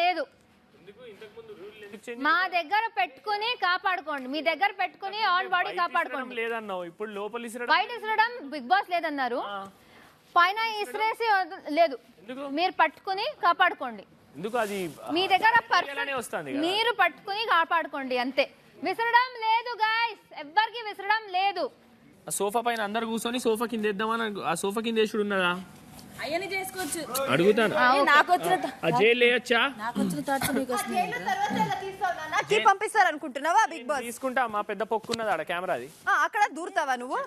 లేదు. మా దగ్గర పెట్టుకుని కాపాడుకోండి, మీ దగ్గర పెట్టుకుని ఆన్ బాడీ కాపాడుకోండి. లేదన్నావు, ఇప్పుడు లోపల బయట ఇసరడం బిగ్ బాస్ లేదన్నారు, పైన ఇసిరేసి లేదు, మీరు పట్టుకుని కాపాడుకోండి. ఎందుకు అది మీ దగ్గర మీరు పట్టుకుని కాపాడుకోండి అంతే. విసరడం లేదు గైస్, ఎవ్వరికి విసరడం లేదు. ఆ సోఫా పైన అందరు కూర్చొని సోఫా కింద వేద్దామని, ఆ సోఫా కింద వేసుడు ఉన్నదా అయ్యని చేసుకోవచ్చు. అడుగుతాను, జైలు వేయచ్చా? పంపిస్తారు అనుకుంటున్నావా బిగ్ బాస్? తీసుకుంటా, మా పెద్ద పొక్కున్నది ఆడ కెమెరాది, అక్కడ దూరుతావా నువ్వు?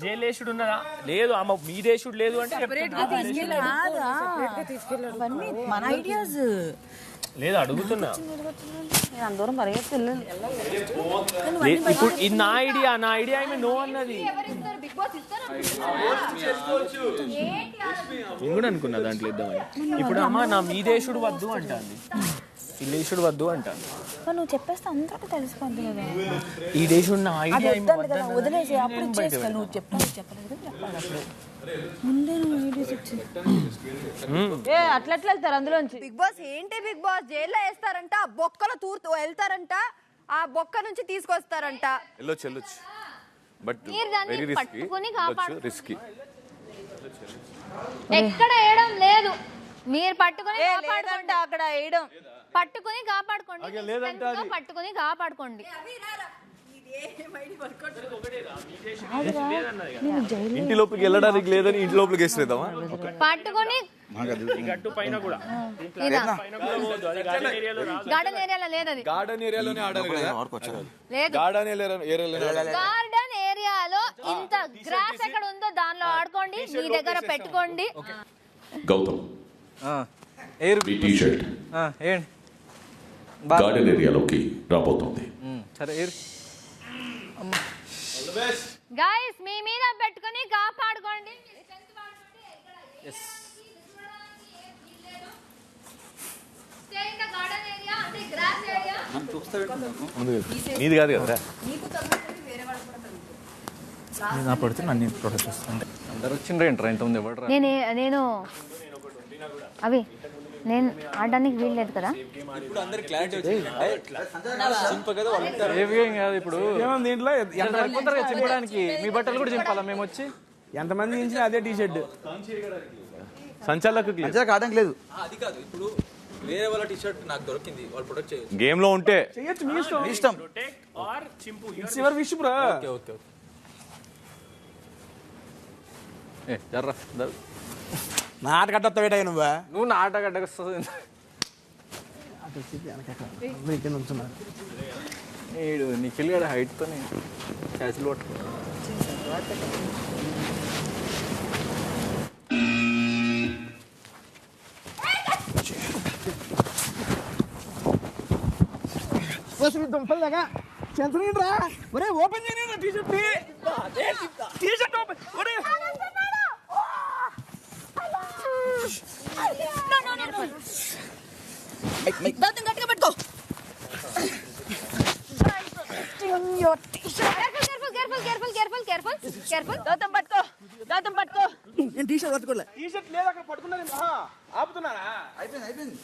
జైలు వేసుడు ఉన్నదా? లేదు అమ్మ, మీ దేశుడు లేదు అంటే మన ఐడియాస్ లేదు, అడుగుతున్నా. అందరం ఇప్పుడు ఇది నా ఐడియా ఏమి నో అన్నది. నేను కూడా అనుకున్నా దాంట్లో ఇద్దామని. ఇప్పుడు అమ్మ నా మీ దేశుడు వద్దు అంటాంది, ఈ దేశుడు వద్దు అంటాను. నువ్వు చెప్పేస్తే అందరికి తెలిసిపోద్ది కదా. ఈ దేశుడు నా ఐడియా వదిలేసి అప్పుడు ఇచ్చేసుకో. నువ్వు చెప్పలేదు అప్పుడు ముందే నువ్వు ఐడియాస్ ఇచ్చి అట్లా వెళ్తారు అందులోంచి. బిగ్ బాస్ ఏంటి బిగ్ బాస్? జైల్లో వేస్తారంట, ఆ బొక్కలో తూర్తూ వెళ్తారంట, ఆ బొక్క నుంచి తీసుకొస్తారంట. ఎక్కడ వేయడం లేదు, మీరు పట్టుకుని అక్కడ వేయడం, పట్టుకుని కాపాడుకోండి, పట్టుకుని కాపాడుకోండి. ఇంటి లోపలికి వెళ్ళడానికి లేదని ఇంటి లోపలికి వేసేద్దామా? పట్టుకుని గార్డెన్ ఏరియాలో లేదు, అది గార్డెన్ ఏరియాలోనే ఆడాలి కదా. గార్డెన్ ఏరియాలో ఇంత గ్రాస్ ఎక్కడ ఉందో దానిలో ఆడుకోండి, మీ దగ్గర పెట్టుకోండి. గౌతమ్ గార్డెన్ ఏరియాలోకి రాబోతోంది. గైస్ మీ మీద పెట్టుకుని కాపాడుకోండి. నీది కాదు కదా, అందరు వచ్చిండ్రేంట్రా ఇంతమంది? నేను అవి నేను ఆడడానికి వీల్లేదు కదా. ఇప్పుడు దీంట్లో చింపడానికి మీ బట్టలు కూడా చింపాలా మేము వచ్చి? ఎంతమంది దించినా అదే టీ షర్ట్ సంచాలకు కావడానికి లేదు. అది కాదు, ఇప్పుడు వేరే వాళ్ళ టీ షర్ట్ నాకు దొరికింది, వాళ్ళు ప్రొటెక్ట్ చేయొచ్చు. గేమ్ లో ఉంటే చేయొచ్చు, మీ ఇష్టం. It's your wish bro. Okay జర్రా నాటగడ్డ నువ్వు నాటగడ్డ నిఖిల్ గడ హైట్ తో క్యాచ్లు పట్టుకో. దుంపలుగా చెంతరా ఒరే, ఓపెన్ చేయను టీషర్ట్ ఓపెన్. ఒరే గట్టిగా పెట్టుకో. నేను టీ షర్ట్ పట్టుకోలే. టీ షర్ట్ లేదు అక్కడ పట్టుకున్నాను, ఆపుతున్నారా? అయిపోయింది.